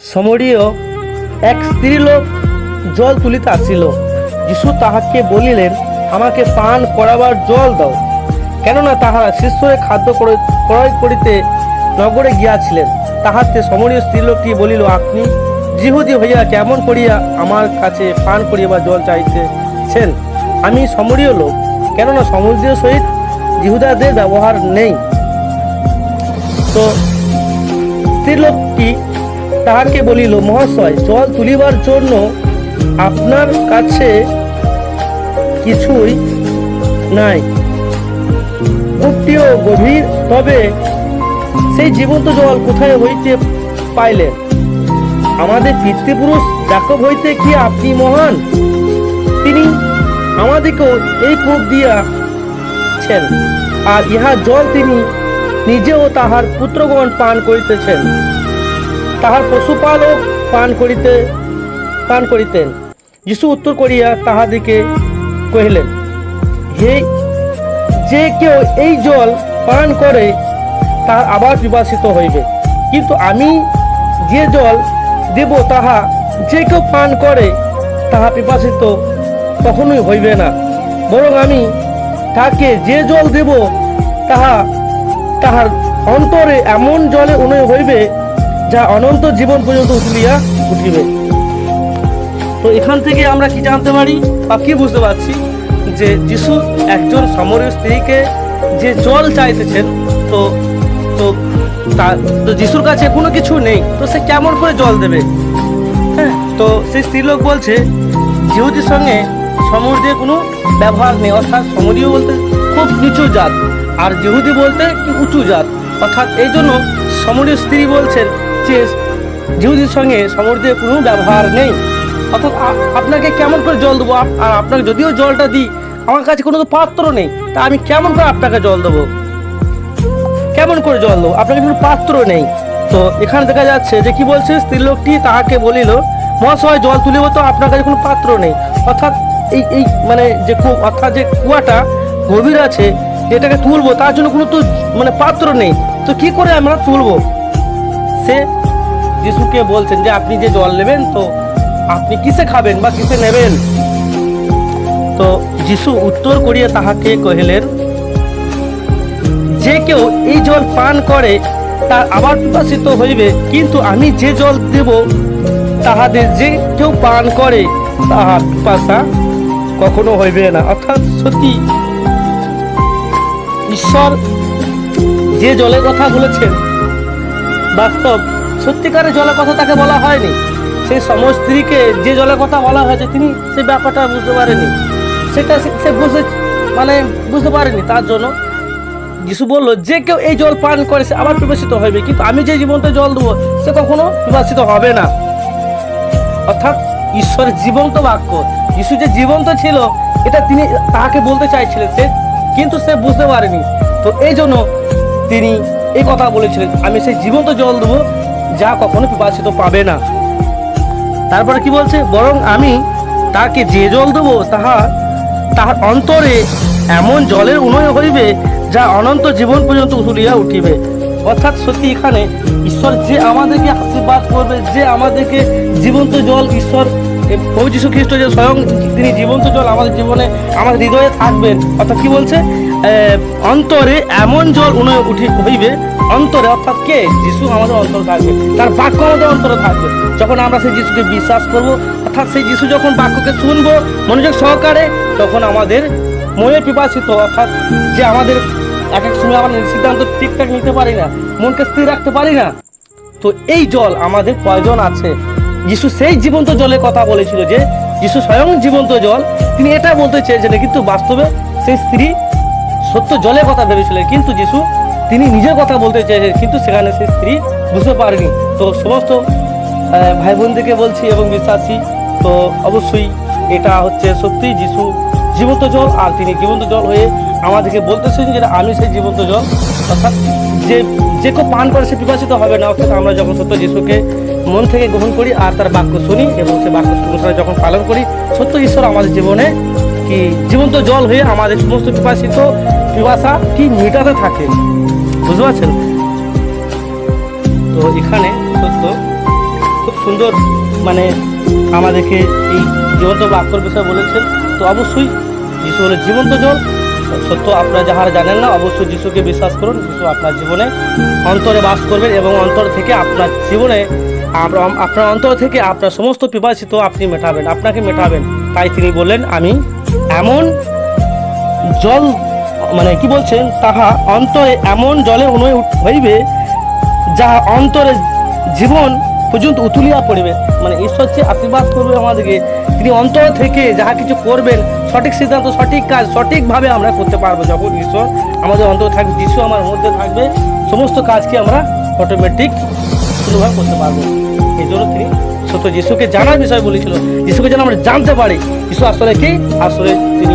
সমরীয় এক স্ত্রীলোক জল তুলিতে আসিল। যিশু তাহাকে বলিলেন, আমাকে পান করাবার জল দাও, কেননা তাহারা শিষ্যরে খাদ্য ক্রয় করিতে নগরে গিয়াছিলেন। তাহাতে সমরীয় স্ত্রীলোকটি বলিল, আপনি যিহুদি হইয়া কেমন করিয়া আমার কাছে পান করিবার জল চাইতেছেন? আমি সমরীয় লোক, কেননা সমরীয় সহিত যিহুদাদের ব্যবহার নেই। তো স্ত্রীলোকটি তাহাকে বলিল, মহাশয়, জল তুলিবার জন্য আপনার কাছে কিছুই নাই, কূপটিও গভীর, তবে সেই জীবন্ত জল কোথায় হইতে পাইলেন? আমাদের পিতৃপুরুষ যাকব হইতে কি আপনি মহান? তিনি আমাদেরকেও এই কূপ দিয়াছেন, আর ইহা জল তিনি নিজেও তাহার পুত্রগণ পান করিতেছেন, তাহার পশুপালক পান করিতেন। যিশু উত্তর করিয়া তাহাদিকে কহিলেন, হে, যে কেউ এই জল পান করে তাহার আবার পিপাসিত হইবে, কিন্তু আমি যে জল দেব তাহা যে কেউ পান করে তাহা পিপাসিত কখনোই হইবে না, বরং আমি তাকে যে জল দেব তাহার অন্তরে এমন জলে উন্নয় হইবে যা অনন্ত জীবন পর্যন্ত তুলিয়া উঠিবে। তো এখান থেকে আমরা কি জানতে পারি বা কি বুঝতে পারছি, যে যিশু একজন সমরীয় স্ত্রীকে যে জল চাইতেছেন, তো তো তো যিশুর কাছে কোনো কিছু নেই, তো সে কেমন করে জল দেবে? হ্যাঁ, তো সেই স্ত্রীলোক বলছে যিহুদির সঙ্গে সমরীয় কোনো ব্যবহার নেই, অর্থাৎ সমরীয় বলতে খুব নিচু জাত, আর যিহুদি বলতে কি উঁচু জাত, অর্থাৎ এই জন্য সমরীয় স্ত্রী বলছেন যে যিহুদির সঙ্গে সমরীয় কোনো ব্যবহার নেই, অর্থাৎ আপনাকে কেমন করে জল দেবো? আর আপনাকে যদিও জলটা দিই, আমার কাছে কোনো তো পাত্র নেই, তা আমি কেমন করে আপনাকে জল দেবো? কেমন করে জল দেবো? আপনার কাছে কোনো পাত্র নেই। তো এখানে দেখা যাচ্ছে যে কি বলছে, স্ত্রীলোকটি তাহাকে বলিল, মহাশয়, জল তুলিব তো আপনার কাছে কোনো পাত্র নেই, অর্থাৎ এই মানে যে অর্থাৎ যে কুয়াটা গভীর আছে, যেটাকে তুলবো তার জন্য কোনো তো মানে পাত্র নেই, তো কি করে আমরা তুলবো? সে যিশুকে বলছেন যে আপনি যে জল নেবেন, তো আপনি কিসে খাবেন বা কিসে নেবেন? তো যিশু উত্তর করিয়া তাহাকে কহিলেন, যে কেউ এই জল পান করে তার আবার পিপাসিত হইবে, কিন্তু আমি যে জল দেব তাহাদের যে কেউ পান করে তাহার পিপাসা কখনো হইবে না। অর্থাৎ সত্যি ঈশ্বর যে জলের কথা বলেছেন, বাস্তব সত্যিকারের জলের কথা তাকে বলা হয়নি। সেই সমস্ত স্ত্রীকে যে জলের কথা বলা হয়েছে, তিনি সেই ব্যাপারটা বুঝতে পারেনি, সেটা সে বুঝতে পারেনি। তার জন্য যিশু বলল, যে কেউ এই জল পান করে সে আবার পিপাসিত হইবে, কিন্তু আমি যে জীবন্ত জল দেবো সে কখনো পিপাসিত হবে না। অর্থাৎ ঈশ্বরের জীবন্ত বাক্য, যিশু যে জীবন্ত ছিল এটা তিনি তাহাকে বলতে চাইছিলেন, কিন্তু সে বুঝতে পারেনি। তো এই জন্য তিনি এই কথা বলেছিলেন, আমি সেই জীবন্ত জল দেবো যা কখনো পিপাসিত পাবে না। তারপরে কি বলছে, বরং আমি তাকে যে জল দেবো তাহার অন্তরে এমন জলের উন্নয় হইবে যা অনন্ত জীবন পর্যন্ত তুলিয়া উঠিবে। অর্থাৎ সত্যি এখানে ঈশ্বর যে আমাদেরকে আশীর্বাদ করবে, যে আমাদেরকে জীবন্ত জল, ঈশ্বর প্রভু যীশু খ্রিস্ট যে স্বয়ং তিনি জীবন্ত জল আমাদের জীবনে, আমাদের হৃদয়ে থাকবেন। অর্থাৎ কি বলছে, অন্তরে এমন জল উন্নয় হইবে, অন্তরে অর্থাৎ কে? যিশু আমাদের অন্তরে থাকবে, তার বাক্য আমাদের অন্তরে থাকবে। যখন আমরা সেই যিশুকে বিশ্বাস করব, অর্থাৎ সেই যিশু যখন বাক্যকে শুনবো মনোযোগ সহকারে, তখন আমাদের মনের পিপাসিত, অর্থাৎ যে আমাদের এক এক সময় আমরা সিদ্ধান্ত ঠিকঠাক নিতে পারি না, মনকে স্থির রাখতে পারি না, তো এই জল আমাদের প্রয়োজন আছে। যিশু সেই জীবন্ত জলের কথা বলেছিল, যে যিশু স্বয়ং জীবন্ত জল, তিনি এটা বলতে চেয়েছিলেন, কিন্তু বাস্তবে সেই স্ত্রী সত্য জলের কথা ভেবেছিলেন, কিন্তু যিশু তিনি নিজের কথা বলতে চেয়েছেন, কিন্তু সেখানে সেই স্ত্রী বুঝতে পারেনি। তো সমস্ত ভাই বোনদেরকে বলছি এবং বিশ্বাসী, তো অবশ্যই এটা হচ্ছে সত্যি যিশু জীবন্ত জল, আর তিনি জীবন্ত জল হয়ে আমাদেরকে বলতেছেন যে আমি সেই জীবন্ত জল, অর্থাৎ যে কেউ পান করে সে পিপাসিত হবে না। অর্থাৎ আমরা যখন সত্য যিশুকে মন থেকে গ্রহণ করি আর তার বাক্য শুনি এবং সে বাক্য অনুসারে যখন পালন করি, সত্য ঈশ্বর আমাদের জীবনে কি জীবন্ত জল হয়ে আমাদের সমস্ত পিপাসা কি মেটাতে থাকে। বুঝতে পারছেন? তো এখানে সত্য খুব সুন্দর মানে আমাদেরকে এই জীবন্ত বাক্যর বিষয়ে বলেছেন। তো অবশ্যই যিশু হলো জীবন্ত জল, সত্য আপনারা যাহারা জানেন না অবশ্যই যিশুকে বিশ্বাস করুন। যিশু আপনার জীবনে অন্তরে বাস করবেন এবং অন্তর থেকে আপনার জীবনে আপনার অন্তর থেকে আপনার সমস্ত পিপাসিত আপনি মেটাবেন, আপনাকে মেটাবেন। তাই তিনি বললেন, আমি এমন জল মানে কি বলছেন, তাহা অন্তরে এমন জলে অনুয় হইবে যাহা অন্তরে জীবন পর্যন্ত উতুলিয়া পড়িবে। মানে ঈশ্বর যে আশীর্বাদ করবে আমাদেরকে, তিনি অন্তর থেকে যাহা কিছু করবেন, সঠিক সিদ্ধান্ত, সঠিক কাজ সঠিকভাবে আমরা করতে পারবো। যখন ঈশ্বর আমাদের অন্তর থাকবে, যিশু আমার মধ্যে থাকবে, সমস্ত কাজকে আমরা অটোমেটিক সুন্দরভাবে করতে পারবো। এই জন্য তিনি সত্য যিশুকে জানার বিষয় বলেছিল, যিশুকে যেন আমরা জানতে পারি যিশু আসলে কি, আসলে তিনি